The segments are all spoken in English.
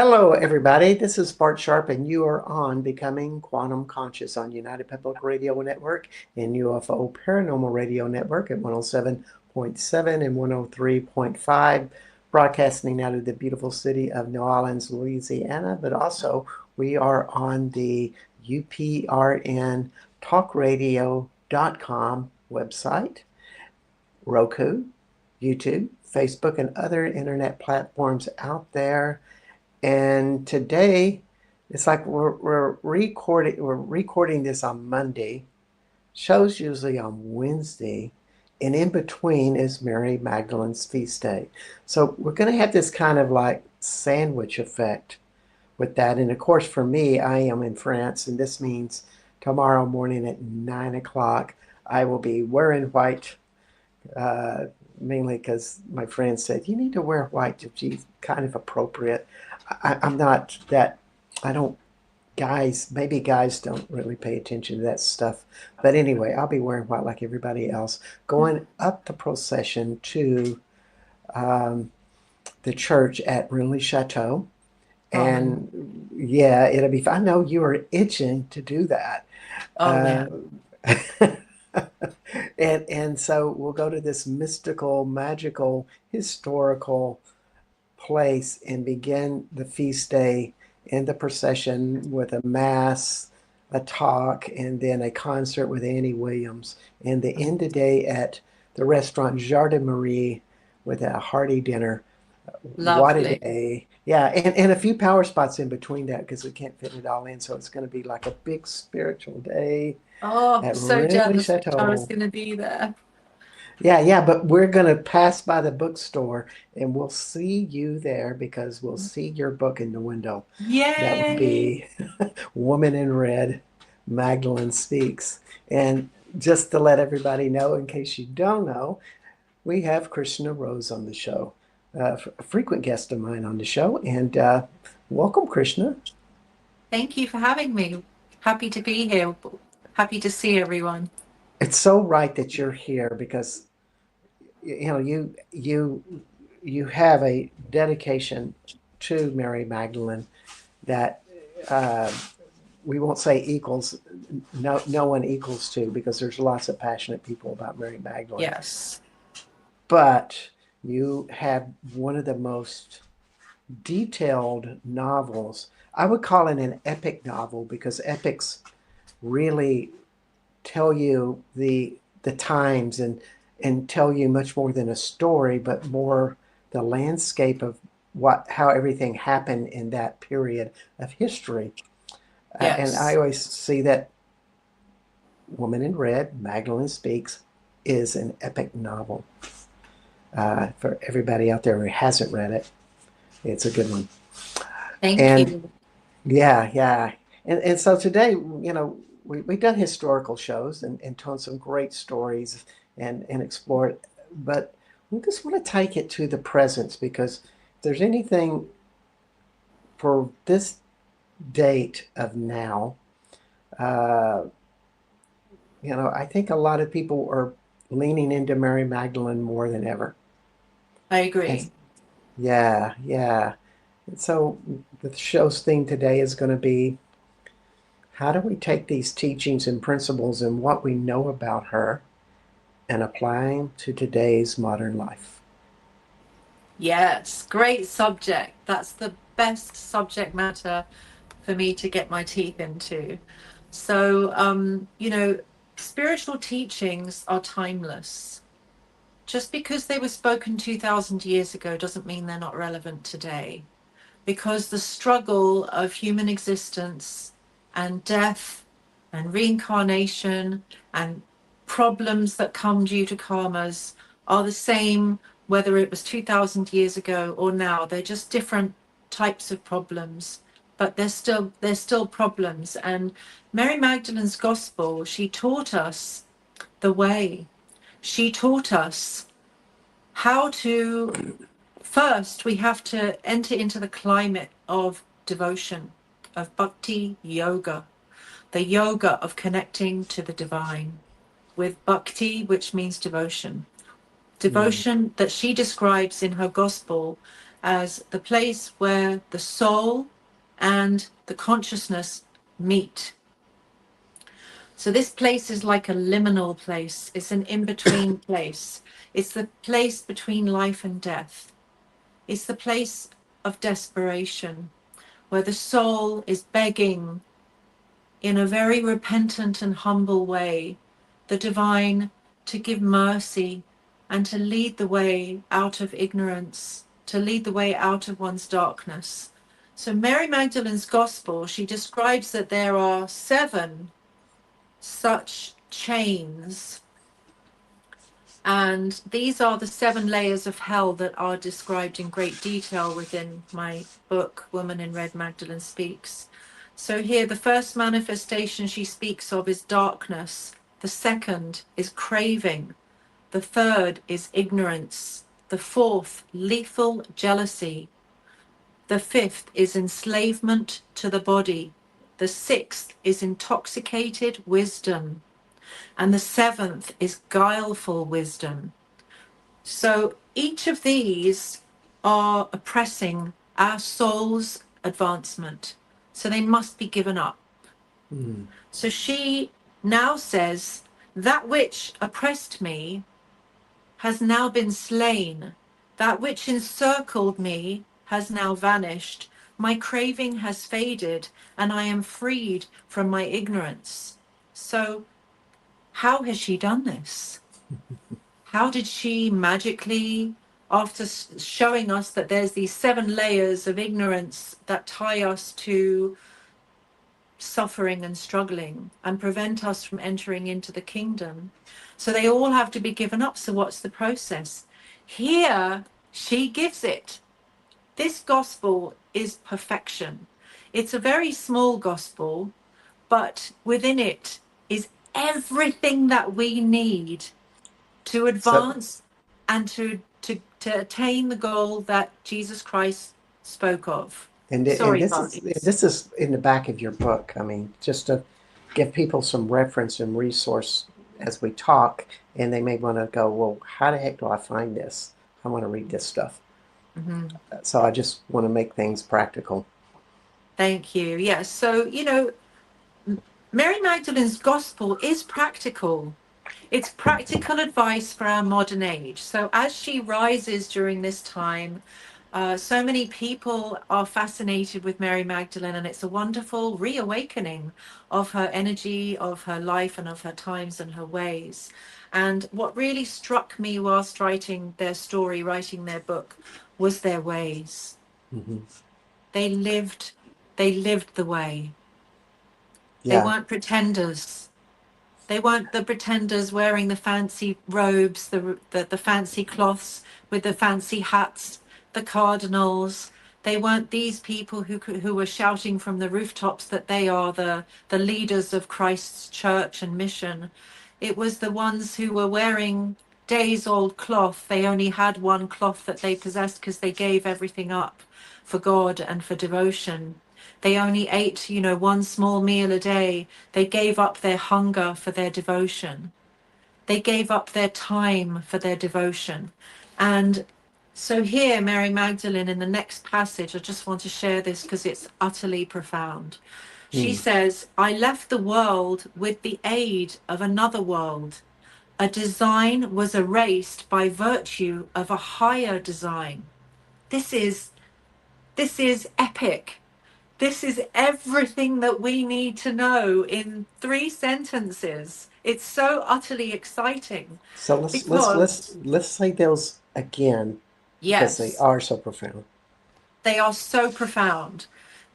Hello, everybody. This is Bart Sharp, and you are on Becoming Quantum Conscious on United Public Radio Network and UFO Paranormal Radio Network at 107.7 and 103.5, broadcasting out of the beautiful city of New Orleans, Louisiana. But also, we are on the UPRN talkradio.com website, Roku, YouTube, Facebook, and other internet platforms out there. And today, it's like we're recording this on Monday. Show's usually on Wednesday, and in between is Mary Magdalene's feast day. So we're going to have this kind of like sandwich effect with that. And of course, for me, I am in France, and this means tomorrow morning at 9 o'clock, I will be wearing white. Mainly because my friend said you need to wear white to be kind of appropriate. I'm not that. I don't. Maybe guys don't really pay attention to that stuff. But anyway, I'll be wearing white like everybody else, going up the procession to um, the church at Renly Chateau. Oh, And yeah, it'll be fun. I know you are itching to do that. oh Uh, yeah. and so we'll go to this mystical, magical, historical place and begin the feast day and the procession with a mass, a talk, and then a concert with Annie Williams. And the end of the day at the restaurant Jardin Marie with a hearty dinner. What a Lovely. day. Yeah, and a few power spots in between that because we can't fit it all in. So it's going to be like a big spiritual day Oh, I'm at so Renly jealous. I was Chateau. going to be there. Yeah, yeah, but we're gonna pass by the bookstore and we'll see you there because we'll see your book in the window. That would Yay. be Woman in Red, Magdalene Speaks. And just to let everybody know, in case you don't know, we have Krishna Rose on the show, a frequent guest of mine on the show. And welcome, Krishna. Thank you for having me. Happy to be here. Happy to see everyone. It's so right that you're here because you have a dedication to Mary Magdalene that uh, we won't say equals, no one equals to, because there's lots of passionate people about Mary Magdalene, Yes. but you have one of the most detailed novels. I would call it an epic novel because epics really tell you the times and tell you much more than a story, but more the landscape of what how everything happened in that period of history. And I Yes. always see that Woman in Red, Magdalene Speaks, is an epic novel. For everybody out there who hasn't read it, it's a good one. Thank And you. yeah, yeah. And so today, we've done historical shows and told some great stories and explored, but we just want to take it to the present because if there's anything for this date of now, uh, I think a lot of people are leaning into Mary Magdalene more than ever. I And agree. yeah, yeah. And so the show's theme today is going to be how do we take these teachings and principles and what we know about her and apply them to today's modern life? Yes. Great subject. That's the best subject matter for me to get my teeth into. So, spiritual teachings are timeless. Just because they were spoken 2000 years ago doesn't mean they're not relevant today. Because the struggle of human existence and death and reincarnation and problems that come due to karmas are the same whether it was 2000 years ago or now. They're just different types of problems, but they're still problems. And Mary Magdalene's gospel, she taught us the way. She taught us how to. First, we have to enter into the climate of devotion, of bhakti yoga, the yoga of connecting to the divine with bhakti, which means devotion. Mm, Devotion that she describes in her gospel as the place where the soul and the consciousness meet. So this place is like a liminal place. It's an in-between place. It's the place between life and death. It's the place of desperation, where the soul is begging in a very repentant and humble way the divine to give mercy and to lead the way out of ignorance, to lead the way out of one's darkness. So Mary Magdalene's gospel, she describes that there are 7 such chains, and these are the 7 layers of hell that are described in great detail within my book, Woman in Red, Magdalene Speaks. So here, the first manifestation she speaks of is darkness. The second is craving. The third is ignorance. The fourth, lethal jealousy. The fifth is enslavement to the body. The sixth is intoxicated wisdom. And the seventh is guileful wisdom. So each of these are oppressing our soul's advancement. So they must be given up. Mm. So she now says, that which oppressed me has now been slain. That which encircled me has now vanished. My craving has faded, and I am freed from my ignorance. So how has she done this? How did she magically, after showing us that there's these 7 layers of ignorance that tie us to suffering and struggling and prevent us from entering into the kingdom? So they all have to be given up. So what's the process? Here, she gives it. This gospel is perfection. It's a very small gospel, but within it is everything that we need to So, advance and to attain the goal that Jesus Christ spoke of. and Sorry, this Bart. is this is in the back of your book. I mean, just to give people some reference and resource as we talk, and they may want to go, well, how the heck do I find this? I want to read this stuff. Mm-hmm. So I just want to make things practical. Thank you. Yes. So, Mary Magdalene's gospel is practical. It's practical advice for our modern age. So, as she rises during this time, so many people are fascinated with Mary Magdalene, and it's a wonderful reawakening of her energy, of her life, and of her times and her ways. And what really struck me whilst writing their story, writing their book, was their ways. Hmm. They lived, they lived the way. They Yeah. weren't pretenders. They weren't the pretenders wearing the fancy robes, the fancy cloths with the fancy hats, the cardinals. They weren't these people who were shouting from the rooftops that they are the leaders of Christ's church and mission. It was the ones who were wearing days old cloth. They only had one cloth that they possessed because they gave everything up for God and for devotion. They only ate, one small meal a day. They gave up their hunger for their devotion. They gave up their time for their devotion. And so here, Mary Magdalene, in the next passage, I just want to share this because it's utterly profound. She Mm. says, I left the world with the aid of another world. A design was erased by virtue of a higher design. This is this is epic. This is everything that we need to know in 3 sentences. It's so utterly exciting So because, let's say those again because they yes, are so profound. they are so profound.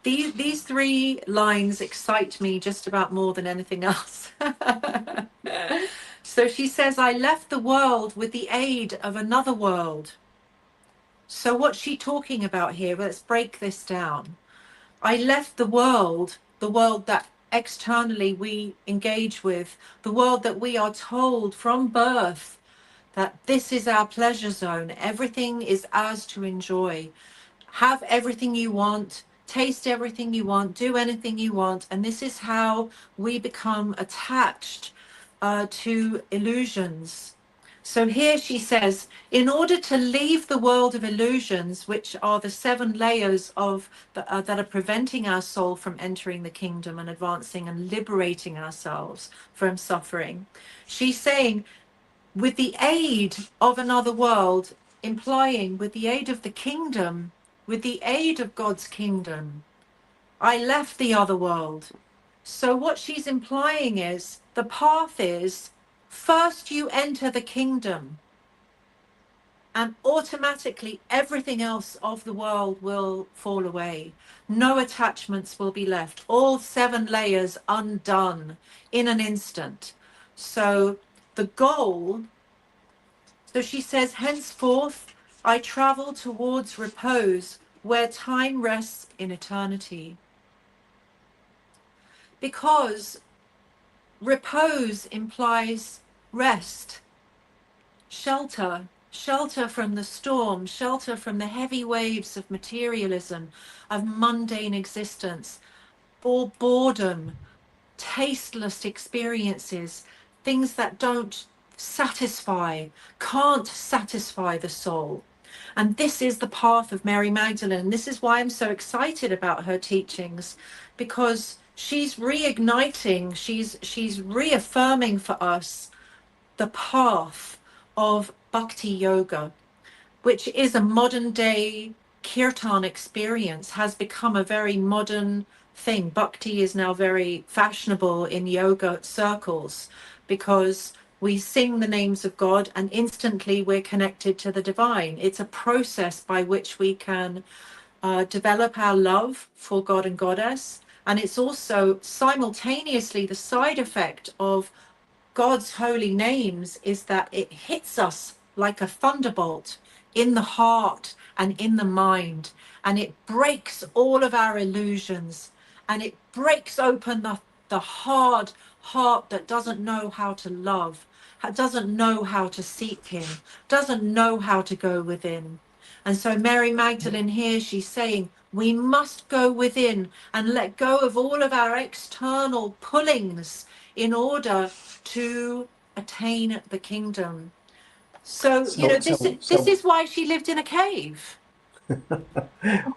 These 3 lines excite me just about more than anything else. So she says, I left the world with the aid of another world. So what's she talking about here? Let's break this down. I left the world that externally we engage with, the world that we are told from birth that this is our pleasure zone. Everything is ours to enjoy. Have everything you want, taste everything you want, do anything you want. And this is how we become attached to illusions. So here she says, in order to leave the world of illusions, which are the seven layers that are preventing our soul from entering the kingdom and advancing and liberating ourselves from suffering, she's saying, with the aid of another world, implying with the aid of the kingdom, with the aid of God's kingdom, I left the other world. So what she's implying is the path is first you enter the kingdom, and automatically everything else of the world will fall away. No attachments will be left. All seven layers undone in an instant. So the goal, so she says, henceforth I travel towards repose where time rests in eternity. Because repose implies rest, shelter from the storm, shelter from the heavy waves of materialism, of mundane existence, or boredom, tasteless experiences, things that don't satisfy, can't satisfy the soul. And this is the path of Mary Magdalene. This is why I'm so excited about her teachings, because she's reigniting, she's reaffirming for us the path of bhakti yoga, which is a modern day kirtan experience, has become a very modern thing. Bhakti is now very fashionable in yoga circles because we sing the names of God and instantly we're connected to the divine. It's a process by which we can develop our love for God and Goddess. And it's also simultaneously the side effect of God's holy names is that it hits us like a thunderbolt in the heart and in the mind, and it breaks all of our illusions, and it breaks open the hard heart that doesn't know how to love, doesn't know how to seek him, doesn't know how to go within. And so Mary Magdalene here, she's saying, we must go within and let go of all of our external pullings in order to attain the kingdom. So, So, so, this so, is why she lived in a cave.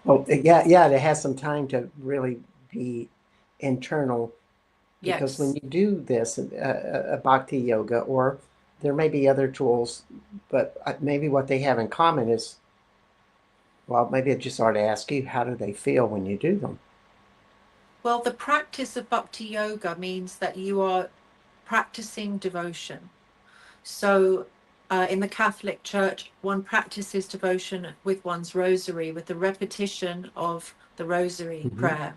well, yeah, it has some time to really be internal because when Yes. you do this, a bhakti yoga, or there may be other tools, but maybe what they have in common is, well, maybe I just ought to ask you, how do they feel when you do them? Well, the practice of bhakti yoga means that you are practicing devotion. So, in the Catholic Church, one practices devotion with one's rosary, with the repetition of the rosary Hmm. prayer.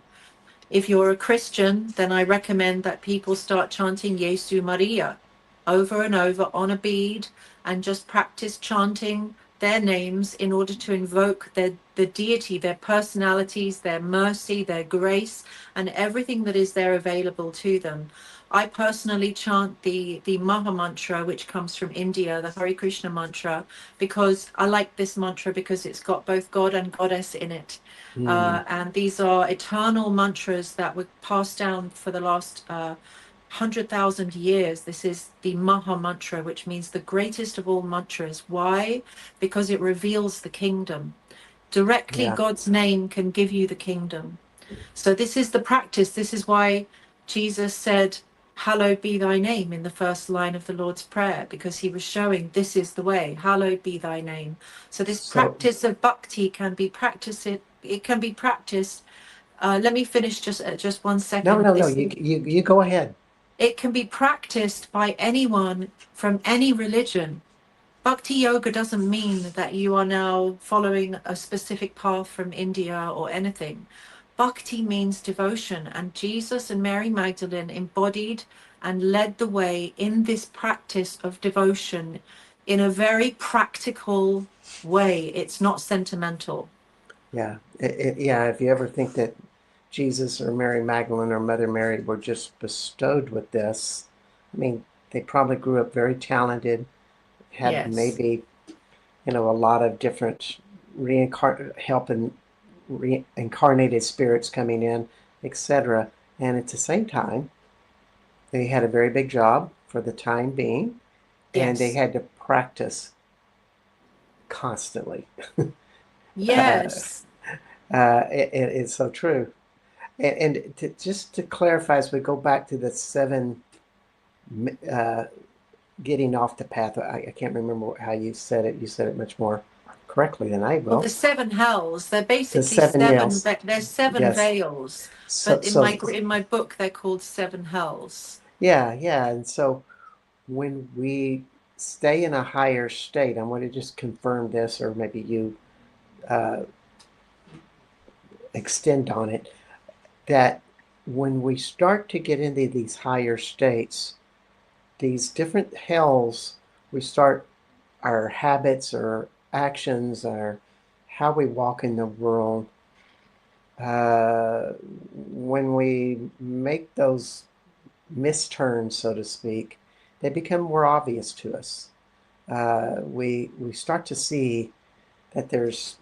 If you're a Christian, then I recommend that people start chanting Jesu Maria over and over on a bead and just practice chanting their names in order to invoke the deity, their personalities, their mercy, their grace, and everything that is there available to them. I personally chant the Maha Mantra, which comes from India, the Hare Krishna mantra, because I like this mantra because it's got both God and Goddess in it. Mm, And these are eternal mantras that were passed down for the last 100,000 years. This is the Maha Mantra, which means the greatest of all mantras. Why? Because it reveals the kingdom. Directly, yeah. God's name can give you the kingdom. So this is the practice. This is why Jesus said, hallowed be thy name in the first line of the Lord's Prayer, because he was showing this is the way, hallowed be thy name. So this So, practice of bhakti can be practiced, it can be practiced. Let me finish just one no, second. no, no, you go ahead. It can be practiced by anyone from any religion. Bhakti yoga doesn't mean that you are now following a specific path from India or anything. Bhakti means devotion, and Jesus and Mary Magdalene embodied and led the way in this practice of devotion in a very practical way. It's not sentimental. Yeah, yeah. If you ever think that Jesus or Mary Magdalene or Mother Mary were just bestowed with this, I mean, they probably grew up very talented, had Yes. maybe, a lot of different helping reincarnated spirits coming in, etc. And at the same time, they had a very big job for the time being, and they Yes. had to practice constantly. uh, Yes. it's so true. Just to clarify, as we go back to the seven, uh, getting off the path, I can't remember how you said it. You said it much more correctly than I Well, the will. seven hells, they're The basically seven seven, nails. there's seven Yes. veils, So, but so in my book they're called seven hells. yeah, yeah. And so when we stay in a higher state, I want to just confirm this, or maybe you uh, extend on it, that when we start to get into these higher states, these different hells, we start our habits or actions or how we walk in the world. When we make those misturns, so to speak, they become more obvious to us. We start to see that there's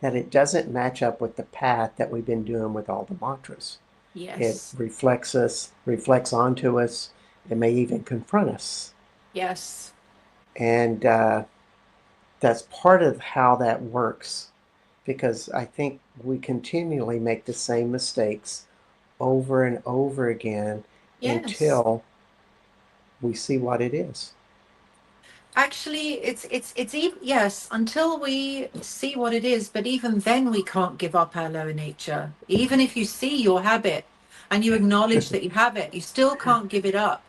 that it doesn't match up with the path that we've been doing with all the mantras. It Yes. reflects onto us. It may even confront us, Yes. and that's part of how that works. Because I think we continually make the same mistakes over and over again Yes. until we see what it is. Actually, it's even, yes, until we see what it is, but even then we can't give up our lower nature. Even if you see your habit and you acknowledge that you have it, you still can't give it up.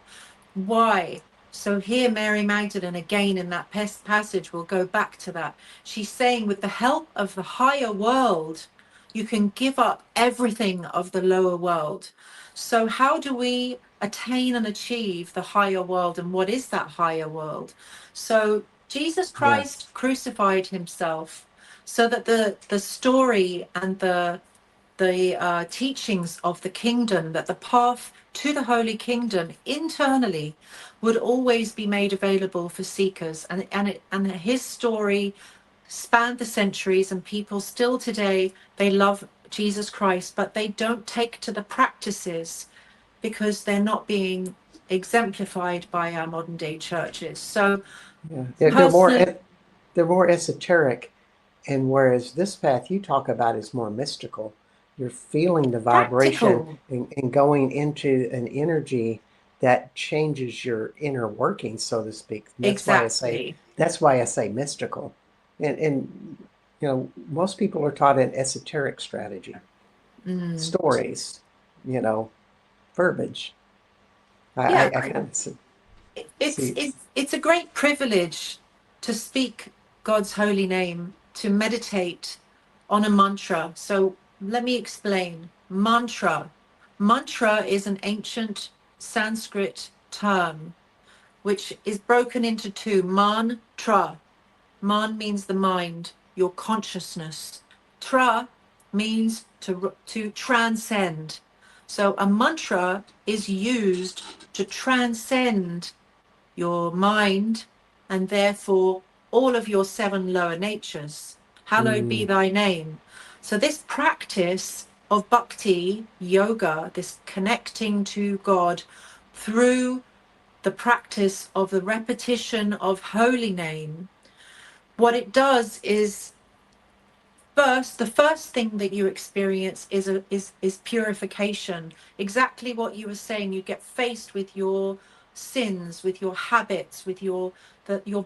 Why? So here, Mary Magdalene, again in that passage, we'll go back to that. She's saying, with the help of the higher world, you can give up everything of the lower world. So, how do we attain and achieve the higher world? And what is that higher world? So, Jesus Yes. Christ crucified himself so that the story and the teachings of the kingdom, that the path to the holy kingdom internally would always be made available for seekers, and his story spanned the centuries, and people still today, they love Jesus Christ, but they don't take to the practices because they're not being exemplified by our modern day churches. So Yeah. They're more esoteric, and whereas this path you talk about is more mystical, you're feeling the vibration practical. and going into an energy that changes your inner workings, so to speak. And Exactly. that's why I say mystical. And most people are taught an esoteric strategy, Mm. stories, you know, verbiage. Yeah, I kind of it's see. it's a great privilege to speak God's holy name, to meditate on a mantra. So let me explain. Mantra is an ancient Sanskrit term which is broken into two. Man means the mind, your consciousness. Tra means to transcend. So a mantra is used to transcend your mind, and therefore all of your seven lower natures. Hallowed be Mm, thy name. So, this practice of bhakti yoga, this connecting to God through the practice of the repetition of holy name, what it does is the first thing that you experience is purification. Exactly what you were saying. You get faced with your sins, with your habits, with your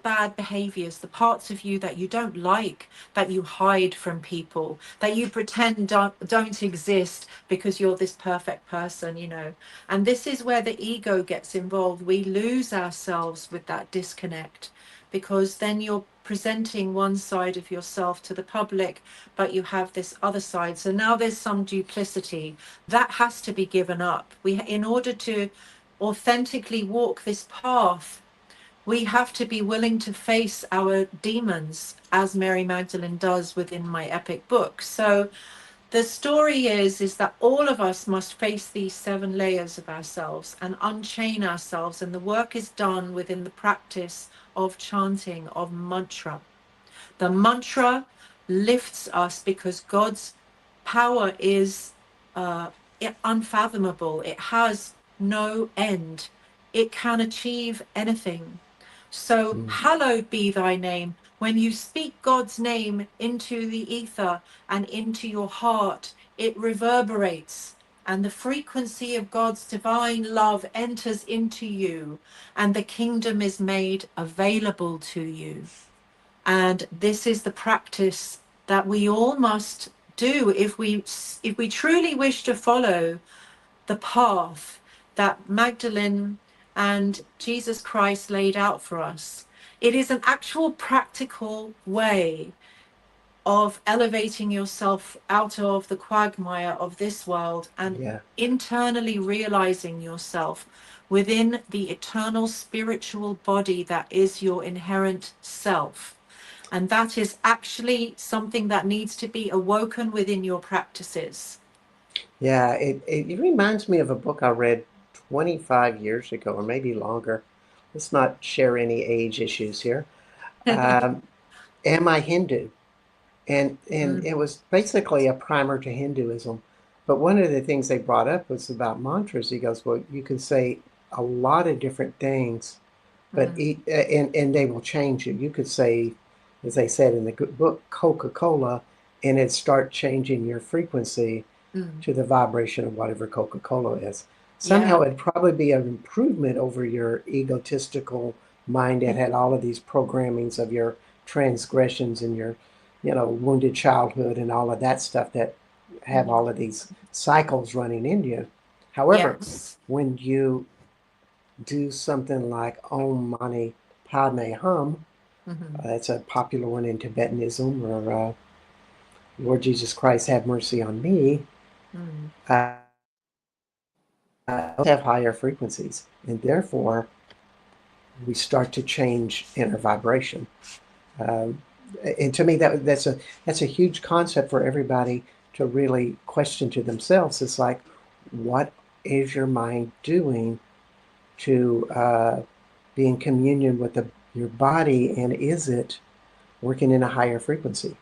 bad behaviors, the parts of you that you don't like, that you hide from people, that you pretend don't exist because you're this perfect person. And this is where the ego gets involved. We lose ourselves with that disconnect, because then you're presenting one side of yourself to the public, but you have this other side. So now there's some duplicity that has to be given up. In order to authentically walk this path, we have to be willing to face our demons, as Mary Magdalene does within my epic book. So the story is that all of us must face these seven layers of ourselves and unchain ourselves, and the work is done within the practice of chanting of mantra. The mantra lifts us because God's power is unfathomable. It has no end. It can achieve anything. So, Mm. hallowed be thy name. When you speak God's name into the ether and into your heart, it reverberates, and the frequency of God's divine love enters into you, and the kingdom is made available to you. And this is the practice that we all must do if we truly wish to follow the path that Magdalene and Jesus Christ laid out for us. It is an actual practical way of elevating yourself out of the quagmire of this world and Yeah. internally realizing yourself within the eternal spiritual body that is your inherent self. And that is actually something that needs to be awoken within your practices. Yeah, it reminds me of a book I read 25 years ago, or maybe longer. Let's not share any age issues here. Um, Am I Hindu? And it Mm, was basically a primer to Hinduism. But one of the things they brought up was about mantras. He goes, well, you can say a lot of different things, but mm, and they will change you. You could say, as they said in the book, Coca-Cola, and it start changing your frequency mm. to the vibration of whatever Coca-Cola is. Somehow Yeah. it'd probably be an improvement over your egotistical mind that had all of these programmings of your transgressions and your, wounded childhood and all of that stuff that have Mhm. all of these cycles running in you. However, Yes. when you do something like Om Mani Padme Hum, Hmm. that's a popular one in Tibetanism, or Lord Jesus Christ, have mercy on me, Mm. uh, have higher frequencies, and therefore we start to change inner vibration. Um, and to me, that's a huge concept for everybody to really question to themselves. It's like, what is your mind doing to be in communion with your body, and is it working in a higher frequency?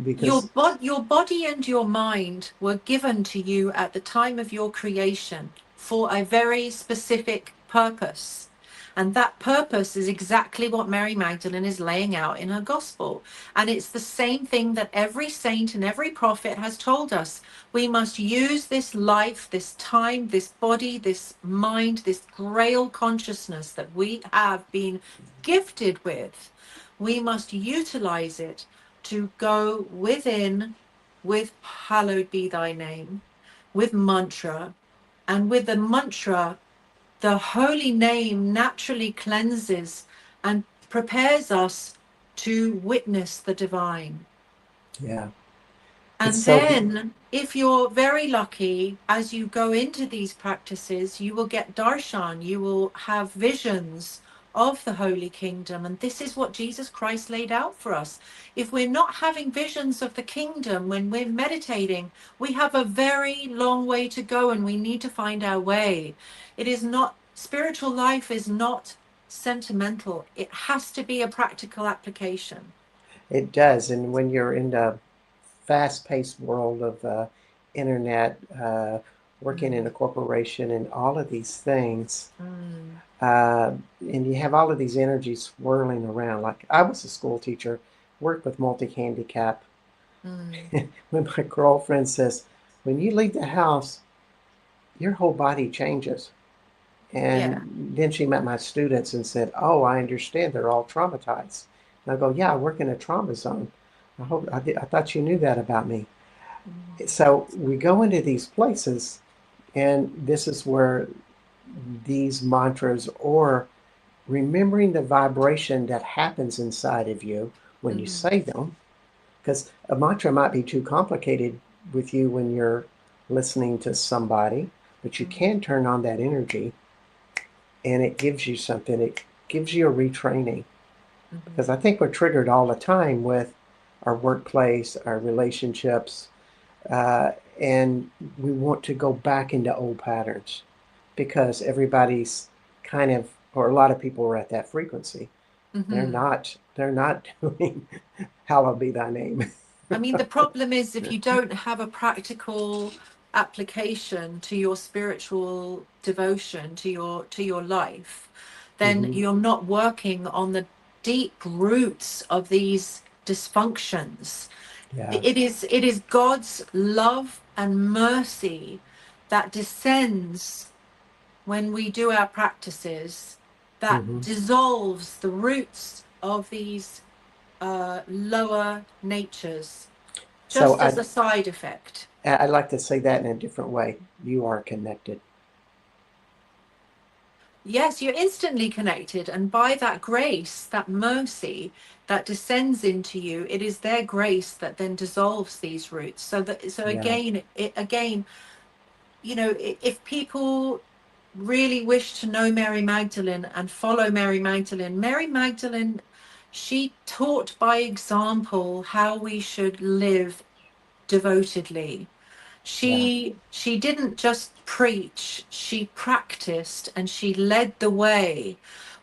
Because Your body and your mind were given to you at the time of your creation for a very specific purpose. And that purpose is exactly what Mary Magdalene is laying out in her gospel. And it's the same thing that every saint and every prophet has told us. We must use this life, this time, this body, this mind, this grail consciousness that we have been gifted with. We must utilize it to go within with hallowed be thy name, with mantra. And with the mantra, the holy name naturally cleanses and prepares us to witness the divine. yeah, it's And so then, if you're very lucky, as you go into these practices, you will get darshan, you will have visions of the Holy Kingdom. And this is what Jesus Christ laid out for us. If we're not having visions of the kingdom when we're meditating, we have a very long way to go and we need to find our way. It is not, spiritual life is not sentimental, it has to be a practical application. it does. And when you're in the fast-paced world of internet, working in a Mm, corporation, and all of these things, mm, and you have all of these energies swirling around. Like I was a school teacher, worked with multi-handicap. mm. When my girlfriend says, when you leave the house, your whole body changes. Yeah. And then she met my students and said, "Oh, I understand. They're all traumatized." And I go, "Yeah, I work in a trauma zone. I thought you knew that about me." Mm, So we go into these places, and this is where these mantras, or remembering the vibration that happens inside of you when you mm, say them, because a mantra might be too complicated with you when you're listening to somebody, but you mm, can turn on that energy, and it gives you something. It gives you a retraining, because mhm, I think we're triggered all the time with our workplace, our relationships, uh, and we want to go back into old patterns because everybody's kind of, or a lot of people are at that frequency. mhm. They're not doing hallowed be thy name. I mean, the problem is if you don't have a practical application to your spiritual devotion, to your life, then Hmm. you're not working on the deep roots of these dysfunctions. Yeah. It is God's love and mercy that descends when we do our practices, that Hmm. dissolves the roots of these lower natures, So just as a side effect. I'd like to say that in a different way. You are connected. Yes, you're instantly connected, and by that grace, that mercy that descends into you, it is their grace that then dissolves these roots. So Yeah. again, if people really wish to know Mary Magdalene and follow Mary Magdalene, she taught by example how we should live devotedly. Yeah. She didn't just preach, she practiced and she led the way,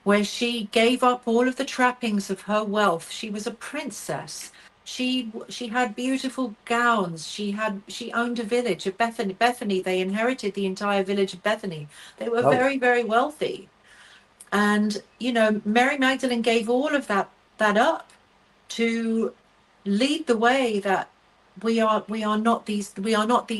where she gave up all of the trappings of her wealth. She was a princess. She had beautiful gowns. She owned a village of Bethany. They inherited the entire village of Bethany. They were Oh, very, very wealthy. And Mary Magdalene gave all of that up to lead the way, that we are not these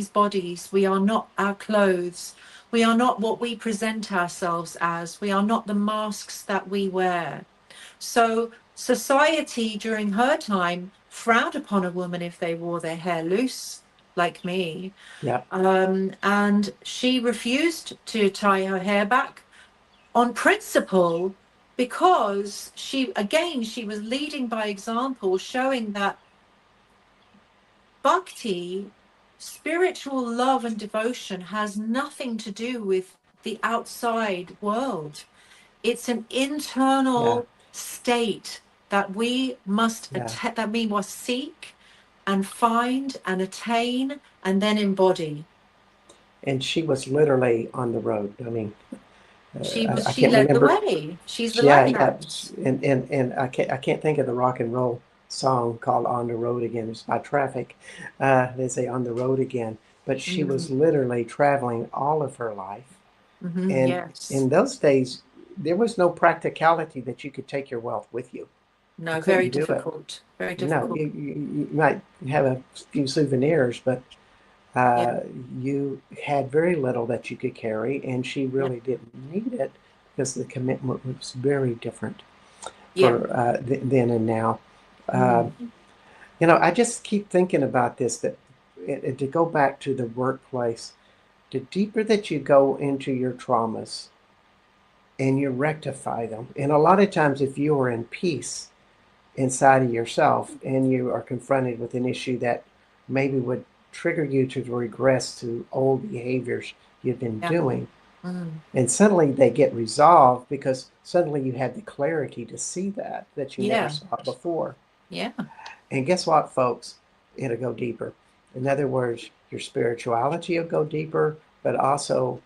bodies, we are not our clothes, we are not what we present ourselves as, we are not the masks that we wear. So society during her time frowned upon a woman if they wore their hair loose, like me. yeah. And she refused to tie her hair back on principle, because she was leading by example, showing that bhakti, spiritual love and devotion, has nothing to do with the outside world. It's an Yeah. internal state that Yeah. we must seek and find and attain and then embody. And she was literally on the road. I mean, I She can't led the remember. way. She's the Yeah, yeah. lighthouse. And I can't think of the rock and roll song called "On the Road Again." It's by Traffic. They say "On the Road Again," but she Mm-hmm. was literally traveling all of her life. Mm-hmm. And Yes. in those days, there was no practicality that you could take your wealth with you. You No, very couldn't do it. difficult. Very No, difficult. you might have a few souvenirs, but Yeah. uh, you had very little that you could carry, and she Yeah. really didn't need it because the commitment was very different Yeah. for then and now. Uh, Mm. I just keep thinking about this, that to go back to the workplace, the deeper that you go into your traumas and you rectify them, and a lot of times if you are in peace inside of yourself and you are confronted with an issue that maybe would trigger you to regress to old behaviors you've been Yeah. doing, Mm. and suddenly they get resolved because suddenly you have the clarity to see that you never Yeah. saw before. Yeah. And guess what, folks? It'll go deeper. In other words, your spirituality will go deeper, but also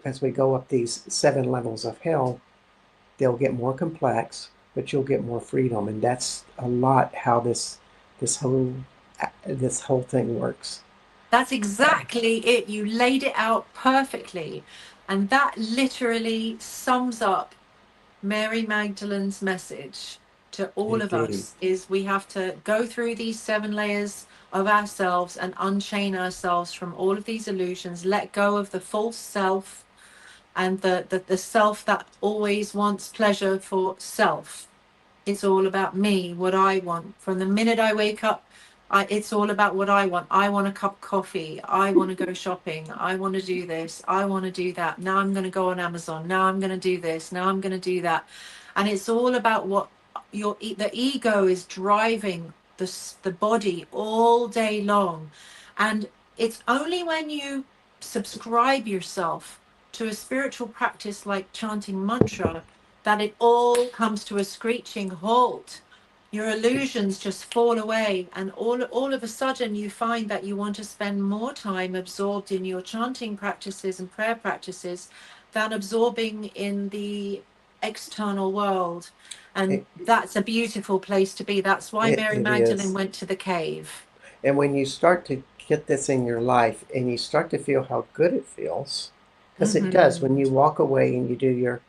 as we go up these 7 levels of hell, they'll get more complex, but you'll get more freedom. And that's a lot how this whole this whole thing works. That's exactly it. You laid it out perfectly. And that literally sums up Mary Magdalene's message to all of Indeed. us, is we have to go through these 7 layers of ourselves and unchain ourselves from all of these illusions, let go of the false self and the self that always wants pleasure for self. It's all about me, what I want. From the minute I wake up, it's all about what I want. I want a cup of coffee. I want to go shopping. I want to do this. I want to do that. Now I'm going to go on Amazon. Now I'm going to do this. Now I'm going to do that. And it's all about what the ego is driving the body all day long. And it's only when you subscribe yourself to a spiritual practice like chanting mantra that it all comes to a screeching halt. Your illusions just fall away, and all of a sudden you find that you want to spend more time absorbed in your chanting practices and prayer practices than absorbing in the external world. It, And that's a beautiful place to be. That's why Mary it Magdalene is. went to the cave. And when you start to get this in your life and you start to feel how good it feels, because it does Mm-hmm. when you walk away and you do your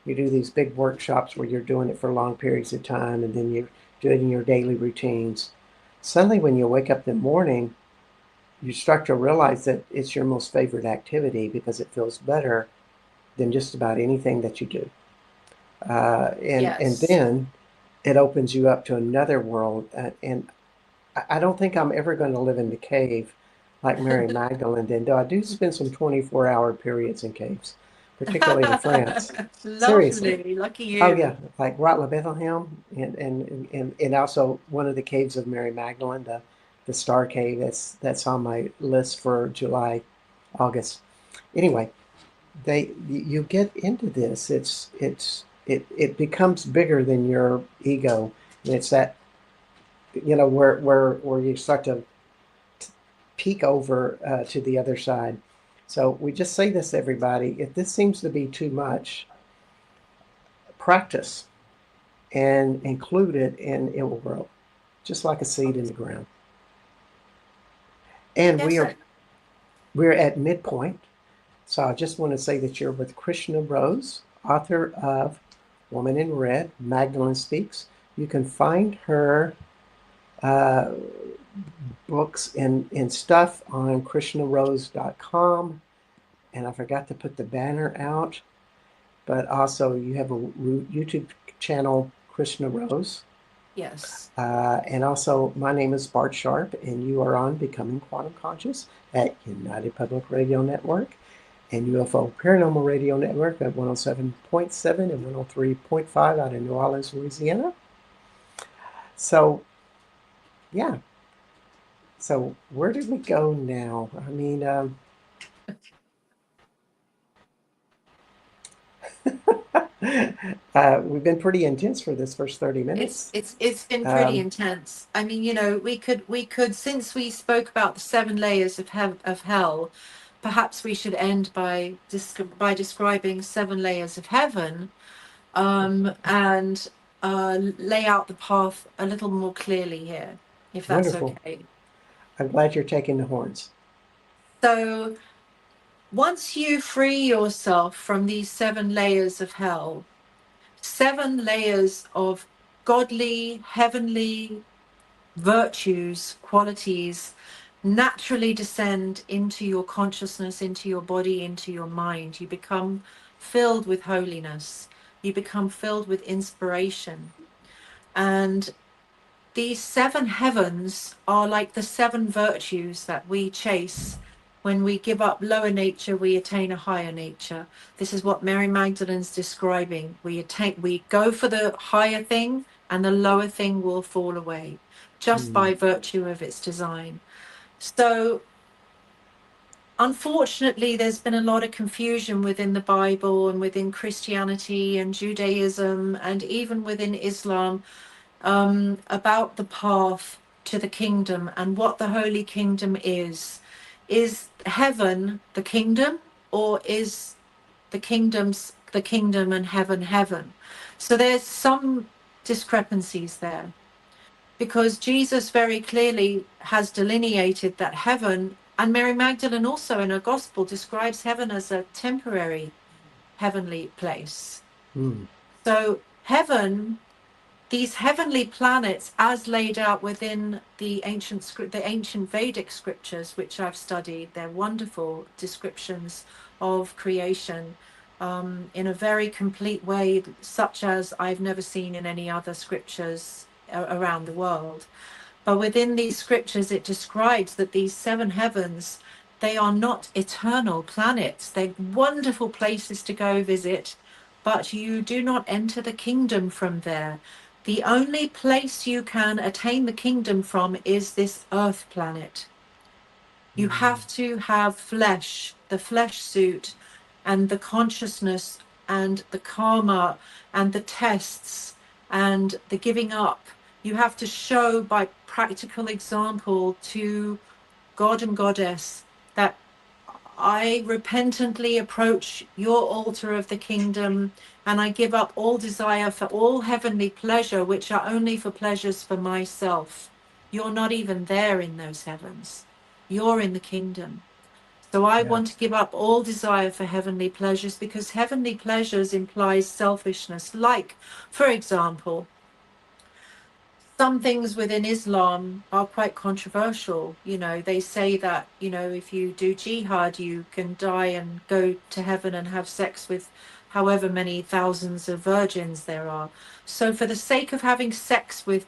You do these big workshops where you're doing it for long periods of time, and then you do it in your daily routines. Suddenly, when you wake up in the morning, you start to realize that it's your most favorite activity because it feels better than just about anything that you do. And Yes. then it opens you up to another world. And I don't think I'm ever going to live in the cave like Mary Magdalene did, though I do spend some 24-hour periods in caves, particularly in France. Seriously. Lovely. Lucky Oh yeah, you. like Rotterdam, Bethlehem, and also one of the caves of Mary Magdalene, the Star Cave. That's on my list for July, August. Anyway, you get into this. It becomes bigger than your ego. And it's that where you start to peek over to the other side. So we just say this, everybody. If this seems to be too much, practice and include it, and it will grow, just like a seed in the ground. And Yes, we're at midpoint. So I just want to say that you're with Krishna Rose, author of Woman in Red, Magdalene Speaks. You can find her uh, books and stuff on krishnarose.com. And I forgot to put the banner out, but also you have a YouTube channel, Krishna Rose. yes. And also, my name is Bart Sharp, and you are on Becoming Quantum Conscious at United Public Radio Network and UFO Paranormal Radio Network at 107.7 and 103.5 out in New Orleans, Louisiana. So, yeah. So, where did we go now? I mean, we've been pretty intense for this first 30 minutes. It's been pretty Um, intense. I mean, we could since we spoke about the seven layers of hell, perhaps we should end by describing seven layers of heaven, and lay out the path a little more clearly here, if that's Wonderful. okay. I'm glad you're taking the horns. So once you free yourself from these seven layers of hell, seven layers of godly, heavenly virtues, qualities naturally descend into your consciousness, into your body, into your mind. You become filled with holiness. You become filled with inspiration. And these seven heavens are like the seven virtues that we chase. When we give up lower nature, we attain a higher nature. This is what Mary Magdalene's describing. We go for the higher thing, and the lower thing will fall away just Hmm. by virtue of its design. So, unfortunately, there's been a lot of confusion within the Bible and within Christianity and Judaism and even within Islam, about the path to the kingdom and what the holy kingdom is. Is heaven the kingdom, or is the kingdom and heaven? So there's some discrepancies there, because Jesus very clearly has delineated that heaven, and Mary Magdalene also in her gospel describes heaven as a temporary heavenly place. Hmm. So heaven, these heavenly planets as laid out within the ancient Vedic scriptures, which I've studied, they're wonderful descriptions of creation, in a very complete way, such as I've never seen in any other scriptures around the world. But within these scriptures, it describes that these seven heavens, they are not eternal planets. They're wonderful places to go visit, but you do not enter the kingdom from there. The only place you can attain the kingdom from is this earth planet. You Hmm. have to have flesh, the flesh suit, and the consciousness, and the karma, and the tests, and the giving up. You have to show by practical example to God and Goddess that I repentantly approach your altar of the kingdom, and I give up all desire for all heavenly pleasure, which are only for pleasures for myself. You're not even there in those heavens. You're in the kingdom. So I Yeah. want to give up all desire for heavenly pleasures, because heavenly pleasures implies selfishness. Like, for example, some things within Islam are quite controversial. You know, they say that, you know, if you do jihad, you can die and go to heaven and have sex with however many thousands of virgins there are. So, for the sake of having sex with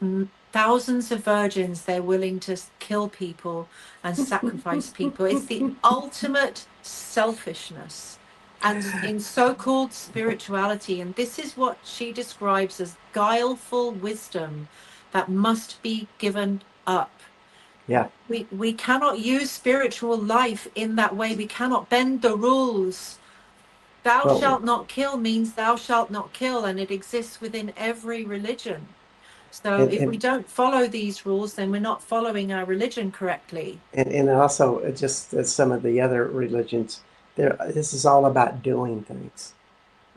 thousands of virgins, they're willing to kill people and sacrifice people. It's the ultimate selfishness. And in so called spirituality, and this is what she describes as guileful wisdom that must be given up. Yeah. We cannot use spiritual life in that way. We cannot bend the rules. Thou Well, shalt not kill means thou shalt not kill, and it exists within every religion. So and if we and don't follow these rules, then we're not following our religion correctly. and also just as some of the other religions, there this is all about doing things,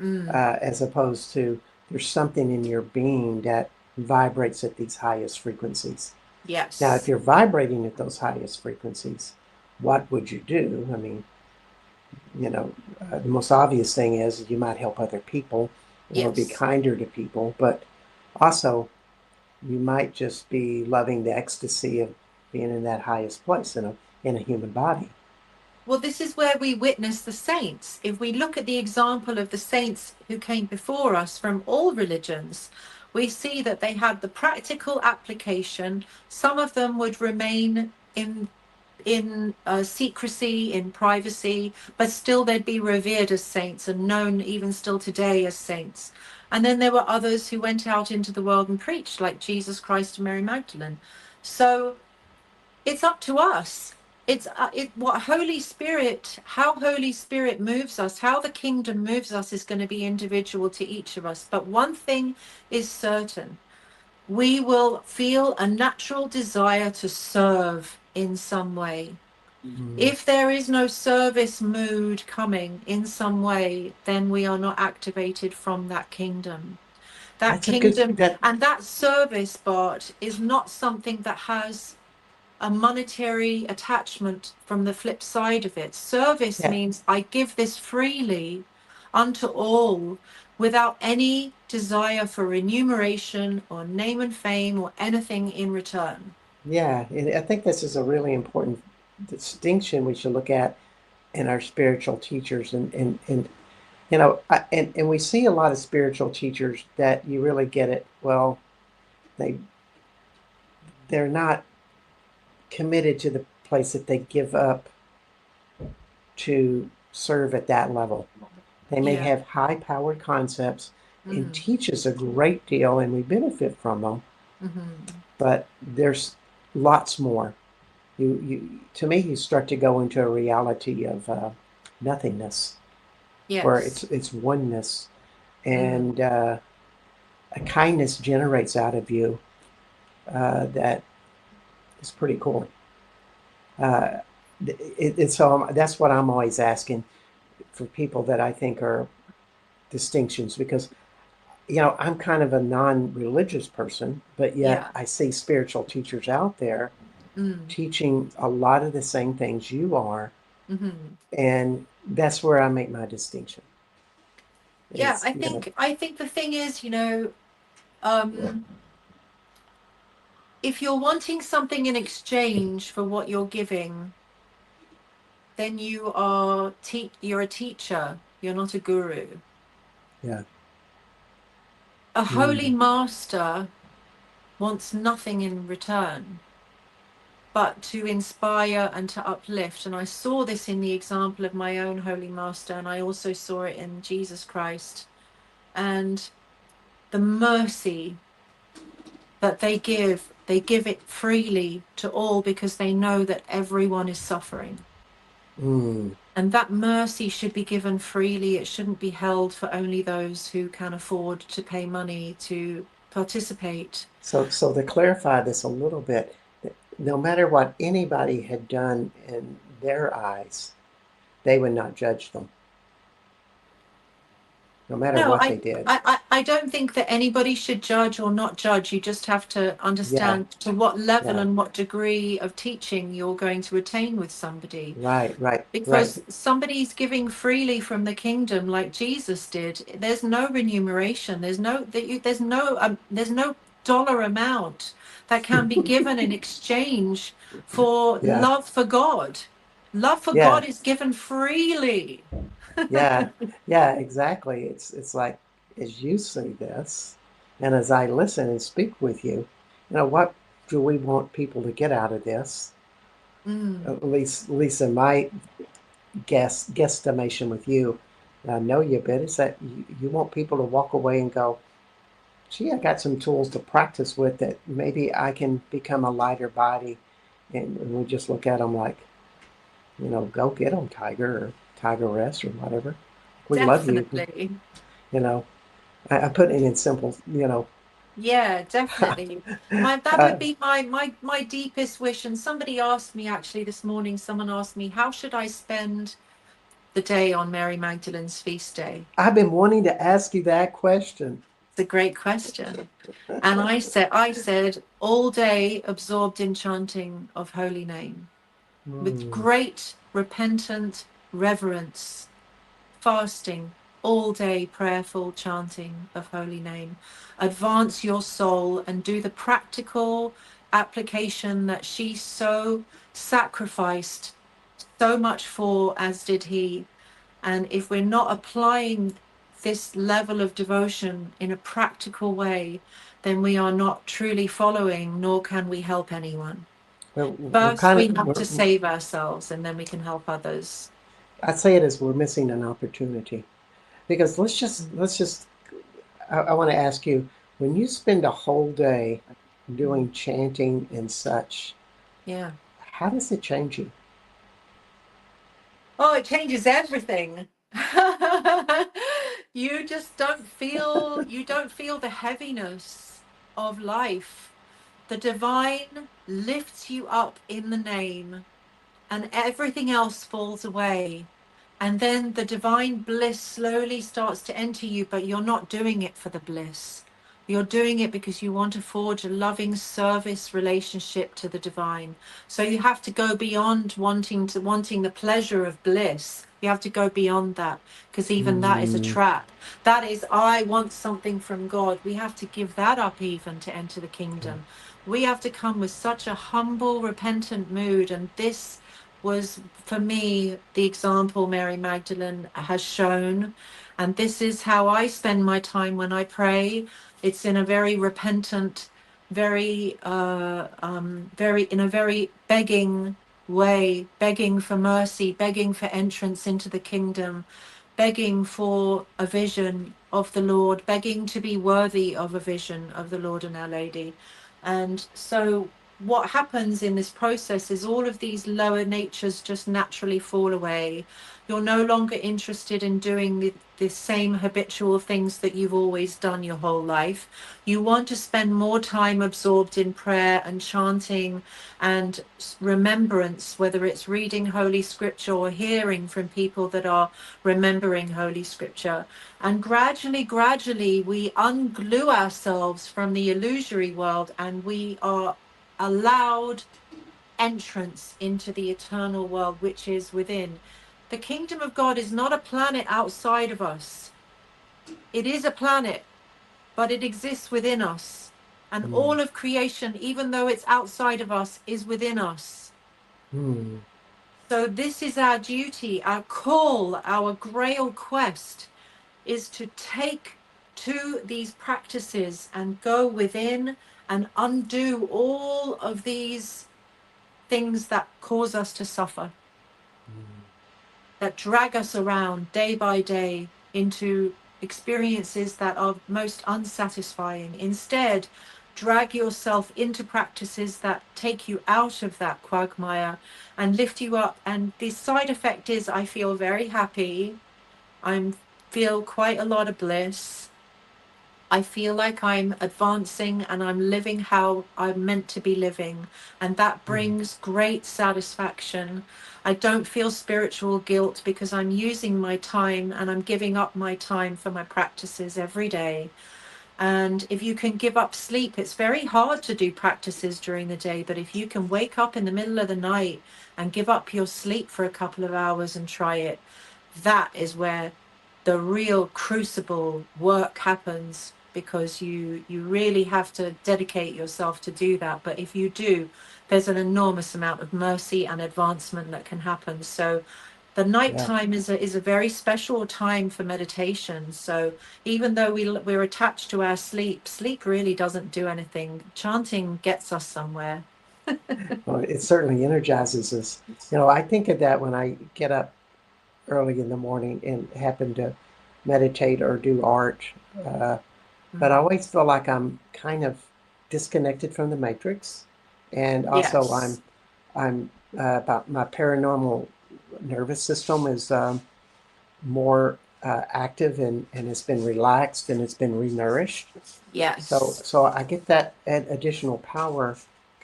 Mm, as opposed to there's something in your being that vibrates at these highest frequencies. Now, if yes. you're vibrating at those highest frequencies, what would you do? I mean, the most obvious thing is you might help other people or be Yes. kinder to people, but also you might just be loving the ecstasy of being in that highest place in a human body. Well, this is where we witness the saints. If we look at the example of the saints who came before us from all religions, we see that they had the practical application. Some of them would remain in secrecy, in privacy, but still they'd be revered as saints and known even still today as saints. And then there were others who went out into the world and preached, like Jesus Christ and Mary Magdalene. So it's up to us. It's what Holy Spirit, how Holy Spirit moves us, how the kingdom moves us is going to be individual to each of us. But one thing is certain: we will feel a natural desire to serve in some way. Mm. If there is no service mood coming in some way, then we are not activated from that kingdom. That That's a good kingdom that and that service, Bart, is not something that has a monetary attachment from the flip side of it. Service yeah, means I give this freely unto all without any desire for remuneration or name and fame or anything in return. yeah. And I think this is a really important distinction we should look at in our spiritual teachers and and we see a lot of spiritual teachers that you really get it. Well, they they're not committed to the place that they give up to serve at that level. They may Yeah. have high powered concepts and Mm. teach us a great deal, and we benefit from them, Hmm. but there's lots more. To me, you start to go into a reality of nothingness, where Yes. it's oneness, Mm. and a kindness generates out of you that is pretty cool. Uh, so that's what I'm always asking for people that I think are distinctions because I'm kind of a non-religious person, but yet Yeah. I see spiritual teachers out there Mm. teaching a lot of the same things you are, Hmm. and that's where I make my distinction. Yeah, It's I think the thing is, um, if you're wanting something in exchange for what you're giving, then you're a teacher. You're not a guru. yeah. A holy Mm. master wants nothing in return but to inspire and to uplift. And I saw this in the example of my own holy master, and I also saw it in Jesus Christ. And the mercy that they give it freely to all because they know that everyone is suffering. Mm. And that mercy should be given freely. It shouldn't be held for only those who can afford to pay money to participate. So to clarify this a little bit, no matter what anybody had done in their eyes, they would not judge them, no matter No, what they did. I don't think that anybody should judge or not judge. You just have to Yeah, understand to what level yeah, and what degree of teaching you're going to attain with somebody. right, right, right. Because somebody's giving freely from the kingdom like Jesus did. There's no remuneration. There's no dollar amount that can be given in exchange for Yeah, love for God. Love for yeah, God is given freely. yeah, yeah, exactly. It's like as you see this, and as I listen and speak with you, what do we want people to get out of this? Mm, At least in my guesstimation with you, I know you a bit, is that you want people to walk away and go, gee, I got some tools to practice with that maybe I can become a lighter body. And we just look at them like, go get them, tiger or tigeress or whatever. We love you. definitely. You know, I put it in simple, Yeah, definitely. That uh, would be my deepest wish. And somebody asked me actually this morning, someone asked me, how should I spend the day on Mary Magdalene's feast day? I've been wanting to ask you that question. It's a great question. And I said, all day absorbed in chanting of holy name, with Hmm. great repentant reverence, fasting, all day prayerful chanting of holy name. Advance your soul and do the practical application that she so sacrificed so much for, as did he. And if we're not applying this level of devotion in a practical way, then we are not truly following, nor can we help anyone. We're First, kind we of, have to save ourselves, and then we can help others. I say it as we're missing an opportunity because let's just I want to ask you, when you spend a whole day Mm. doing chanting and such, Yeah. how does it change you? Oh, it changes everything. You don't feel the heaviness of life. The divine lifts you up in the name, and everything else falls away. And then the divine bliss slowly starts to enter you, but you're not doing it for the bliss. You're doing it because you want to forge a loving service relationship to the divine. So you have to go beyond wanting the pleasure of bliss. You have to go beyond that, because even that is a Hmm. trap. That is, I want something from God. We have to give that up even to enter the kingdom. We have to come with such a humble, repentant mood. And this was, for me, the example Mary Magdalene has shown. And this is how I spend my time when I pray. It's in a very repentant, in a very begging way, begging for mercy, begging for entrance into the kingdom, begging for a vision of the Lord, begging to be worthy of a vision of the Lord and Our Lady. And so what happens in this process is all of these lower natures just naturally fall away. You're no longer interested in doing the same habitual things that you've always done your whole life. You want to spend more time absorbed in prayer and chanting and remembrance, whether it's reading Holy Scripture or hearing from people that are remembering Holy Scripture. And gradually, we unglue ourselves from the illusory world, and we are allowed entrance into the eternal world, which is within. The kingdom of God is not a planet outside of us. It is a planet, but it exists within us. And Hmm. all of creation, even though it's outside of us, is within us. Hmm. So this is our duty, our call, our grail quest is to take to these practices and go within and undo all of these things that cause us to suffer, that drag us around day by day into experiences that are most unsatisfying. Instead, drag yourself into practices that take you out of that quagmire and lift you up. And the side effect is I feel very happy. I feel quite a lot of bliss. I feel like I'm advancing and I'm living how I'm meant to be living. And that Mm. brings great satisfaction. I don't feel spiritual guilt because I'm using my time and I'm giving up my time for my practices every day. And if you can give up sleep, it's very hard to do practices during the day. But if you can wake up in the middle of the night and give up your sleep for a couple of hours and try it, that is where the real crucible work happens, because you really have to dedicate yourself to do that. But if you do, there's an enormous amount of mercy and advancement that can happen. So the Yeah. nighttime is a very special time for meditation. So even though we're attached to our sleep, sleep really doesn't do anything. Chanting gets us somewhere. Well, it certainly energizes us. I think of that when I get up early in the morning and happen to meditate or do art. Uh, but I Mm. always feel like I'm kind of disconnected from the matrix, and also Yes. I'm about my paranormal nervous system is more active and it's been relaxed and it's been renourished. So Yes. so I get that additional power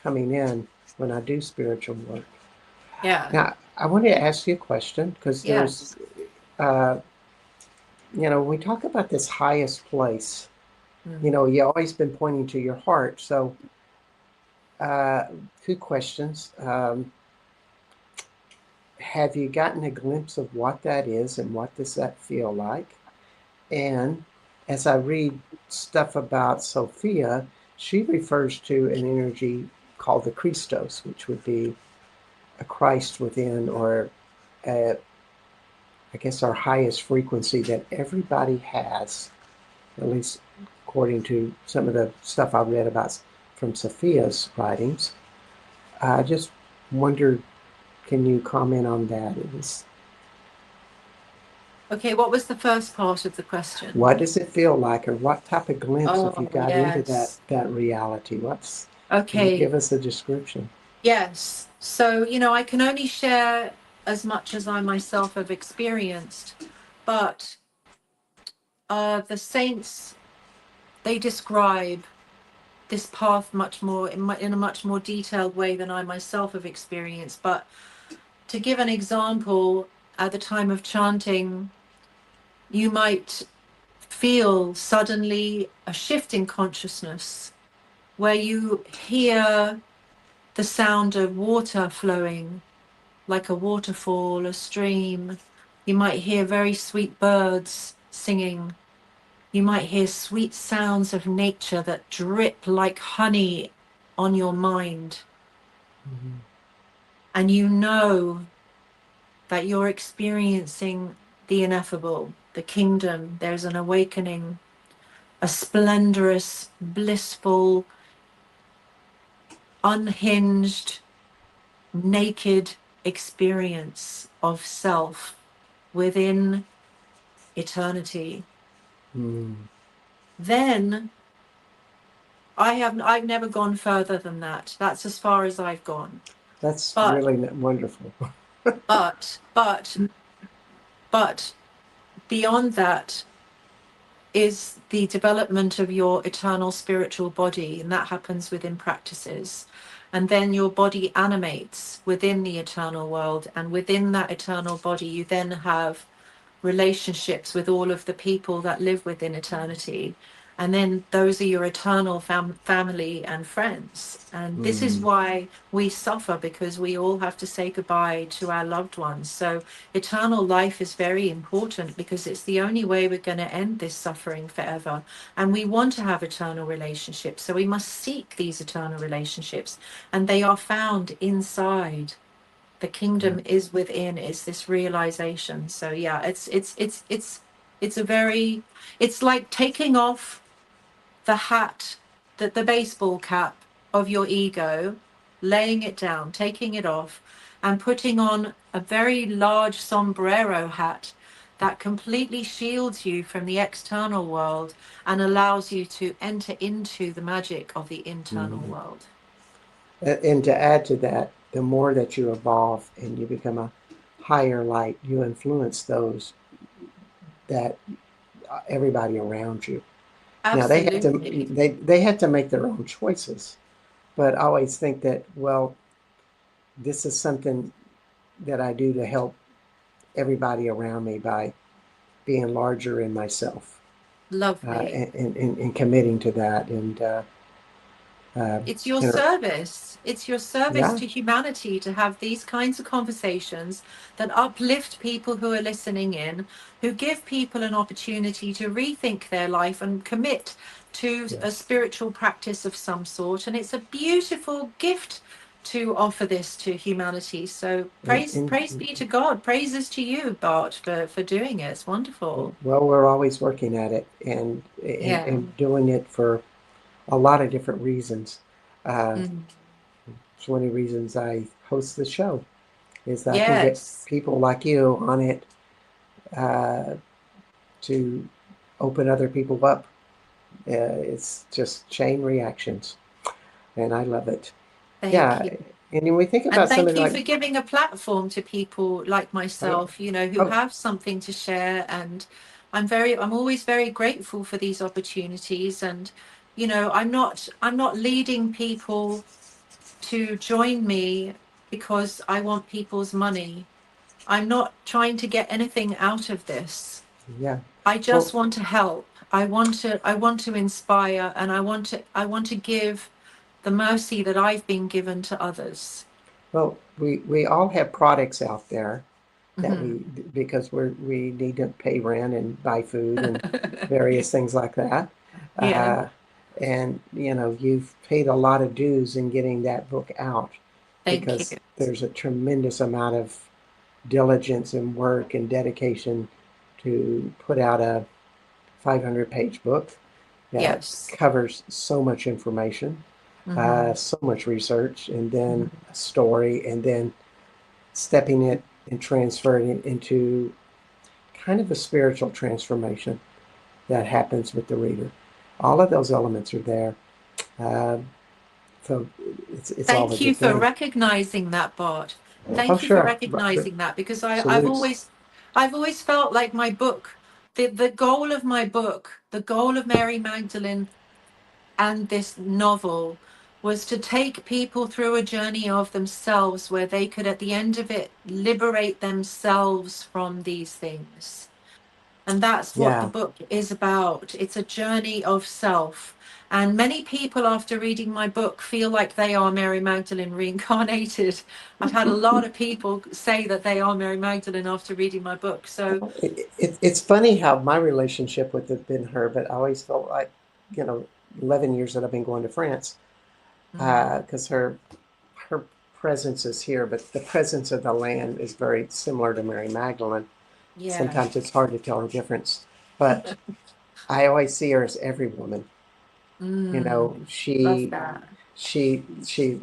coming in when I do spiritual work. Yeah. Now I wanted to ask you a question because there's Yes. uh, we talk about this highest place. Mm. You always been pointing to your heart. So uh, two questions. Have you gotten a glimpse of what that is and what does that feel like? And as I read stuff about Sophia, she refers to an energy called the Christos, which would be a Christ within, or a, I guess our highest frequency that everybody has, at least according to some of the stuff I read about from Sophia's writings. I just wondered, can you comment on that? Okay, what was the first part of the question? What does it feel like, or what type of glimpse if you Oh, got into that yes. that reality? Can you Okay. give us a description? Yes. So, I can only share as much as I myself have experienced, but the saints, they describe this path much more in a much more detailed way than I myself have experienced. But to give an example, at the time of chanting, you might feel suddenly a shift in consciousness where you hear the sound of water flowing like a waterfall, a stream. You might hear very sweet birds singing. You might hear sweet sounds of nature that drip like honey on your mind. Mhm. And you know that you're experiencing the ineffable, the kingdom. There's an awakening, a splendorous, blissful, unhinged, naked experience of self within eternity. Mm. Then I've never gone further than that. That's as far as I've gone. That's But really wonderful. but but but beyond that is the development of your eternal spiritual body, and that happens within practices. And then your body animates within the eternal world, and within that eternal body you then have relationships with all of the people that live within eternity. And then those are your eternal family and friends. And this is Mm. why we suffer, because we all have to say goodbye to our loved ones. So eternal life is very important because it's the only way we're going to end this suffering forever. And we want to have eternal relationships. So we must seek these eternal relationships. And they are found inside. The Yeah. kingdom is within, is this realization. So yeah, it's a very, it's like taking off the hat, the baseball cap of your ego, laying it down, taking it off, and putting on a very large sombrero hat that completely shields you from the external world and allows you to enter into the magic of the internal Mm. world. And to add to that, the more that you evolve and you become a higher light, you influence those that everybody around you. Now Absolutely. they had to make their own choices, but I always think that, well, this is something that I do to help everybody around me by being larger in myself, Lovely. and committing to that, and uh, It's your and service. It's your service yeah, to humanity to have these kinds of conversations that uplift people who are listening in, who give people an opportunity to rethink their life and commit to a yes, spiritual practice of some sort. And it's a beautiful gift to offer this to humanity. So praise and be to God. Praises to you, Bart, for doing it. It's wonderful. well, we're always working at it, Yeah. and doing it for a lot of different reasons. Uh, Mm. it's one of the reasons I host the show is that I can get Yes. people like you on it, uh, to open other people up. It's just chain reactions, and I love it. Thank Yeah, you. and when we think And about thank somebody you like, for giving a platform to people like oh, myself, who oh, have something to share. And I'm always very grateful for these opportunities. And, I'm not leading people to join me because I want people's money. I'm not trying to get anything out of this. yeah, I well, just want to help. I want to inspire, and I want to give the mercy that I've been given to others. we all have products out there that Hmm. because we need to pay rent and buy food and various things like that. Yeah. Uh, and you've paid a lot of dues in getting that book out Thank you. because there's a tremendous amount of diligence and work and dedication to put out a 500-page book that Yes. covers so much information, Hmm. so much research, and then Hmm. a story, and then stepping it and transferring it into kind of a spiritual transformation that happens with the reader. All of those elements are there. Uh, so it's all a Thank you good for thing. recognizing that, Bart. Oh, Thank you for sure. recognizing that, because Salutes. I've always felt like my book, the goal of my book, the goal of Mary Magdalene and this novel was to take people through a journey of themselves where they could, at the end of it, liberate themselves from these things. And that's what the Yeah. book is about. It's a journey of self. And many people, after reading my book, feel like they are Mary Magdalene reincarnated. I've had a lot of people say that they are Mary Magdalene after reading my book. So, It's funny how my relationship with it been her, but I always felt like, you know, 11 years that I've been going to France, mm, because her presence is here, but the presence of the land is very similar to Mary Magdalene. yeah, Sometimes it's hard to tell the difference, but I always see her as every woman. You know, love that. she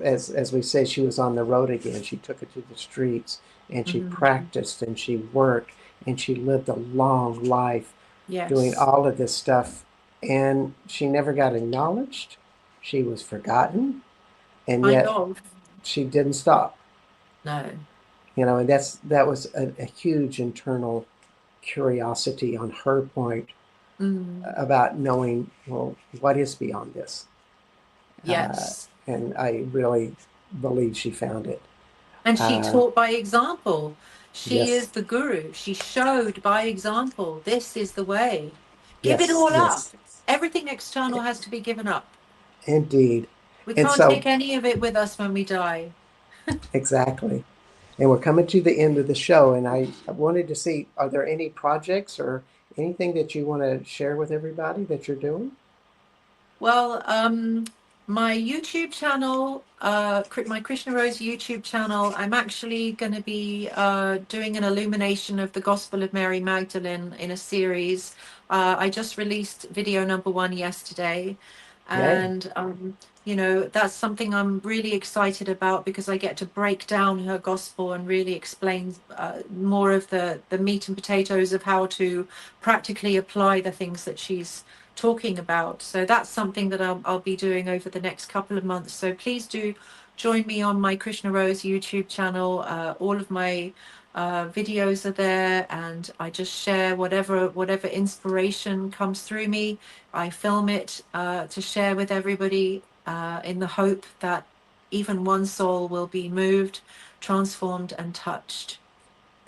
as we say, she was on the road again. She took it to the streets and she Mm, practiced and she worked and she lived a long life doing yes, all of this stuff, and she never got acknowledged. She was forgotten, and kind yet of. she didn't stop. No. And that was a huge internal curiosity on her point Mm, about knowing, well, what is beyond this. uh, yes. and I really believe she found it. And she Uh, taught by example. She yes, is the guru. She showed by example, this is the way. Give it yes, all up. yes, Everything external has to be given up. indeed. We And can't take so, any of it with us when we die. exactly. And we're coming to the end of the show, and I wanted to see, are there any projects or anything that you want to share with everybody that you're doing? Well, my YouTube channel, my Krishna Rose YouTube channel, I'm actually going to be doing an illumination of the Gospel of Mary Magdalene in a series. I just released video number one yesterday, Yay. and that's something I'm really excited about, because I get to break down her gospel and really explain more of the meat and potatoes of how to practically apply the things that she's talking about. So that's something that I'll be doing over the next couple of months. So please do join me on my Krishna Rose YouTube channel. All of my videos are there, and I just share whatever inspiration comes through me. I film it to share with everybody in the hope that even one soul will be moved, transformed, and touched.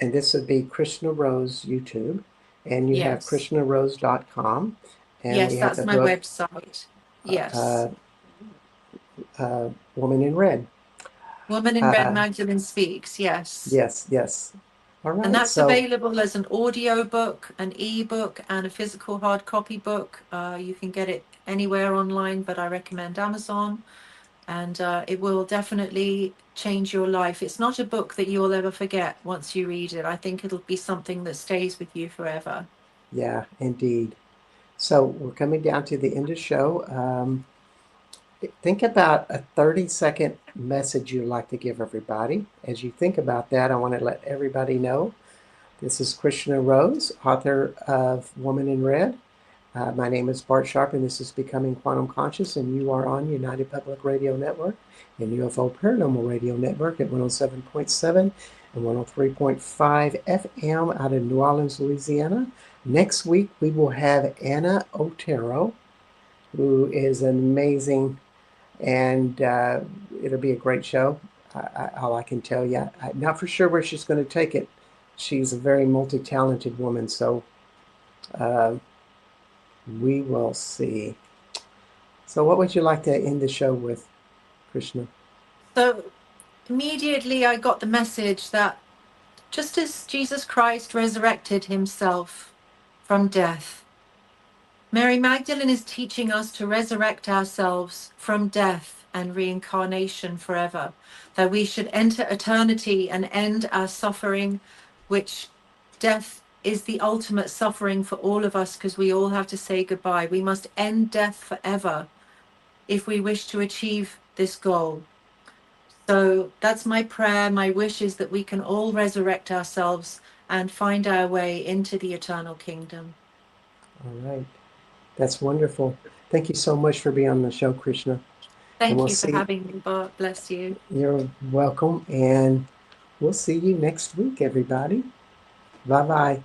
And this would be Krishna Rose YouTube. And you have Yes. KrishnaRose.com. And Yes, we have that's the my book, website. uh, Yes. Woman in Red. Woman in Red, Uh, Magdalene Speaks. Yes. yes, yes. All And right. that's So, available as an audio book, an e-book, and a physical hard copy book. You can get it anywhere online, but I recommend Amazon. And it will definitely change your life. It's not a book that you'll ever forget once you read it. I think it'll be something that stays with you forever. yeah, indeed. So we're coming down to the end of the show. Think about a 30-second message you'd like to give everybody. As you think about that, I want to let everybody know this is Krishna Rose, author of Woman in Red. My name is Bart Sharp, and this is Becoming Quantum Conscious, and you are on United Public Radio Network and UFO Paranormal Radio Network at 107.7 and 103.5 FM out of New Orleans, Louisiana. Next week, we will have Anna Otero, who is an amazing, and it'll be a great show. All I can tell you. I'm not for sure where she's going to take it. She's a very multi-talented woman, so uh, we will see. So, what would you like to end the show with, Krishna? So immediately I got the message that just as Jesus Christ resurrected himself from death, Mary Magdalene is teaching us to resurrect ourselves from death and reincarnation forever, that we should enter eternity and end our suffering, which death is the ultimate suffering for all of us because we all have to say goodbye. We must end death forever if we wish to achieve this goal. So that's my prayer. My wish is that we can all resurrect ourselves and find our way into the eternal kingdom. All right. That's wonderful. Thank you so much for being on the show, Krishna. And Thank we'll you for see. having me, Bart. Bless you. You're welcome. And we'll see you next week, everybody. Bye bye.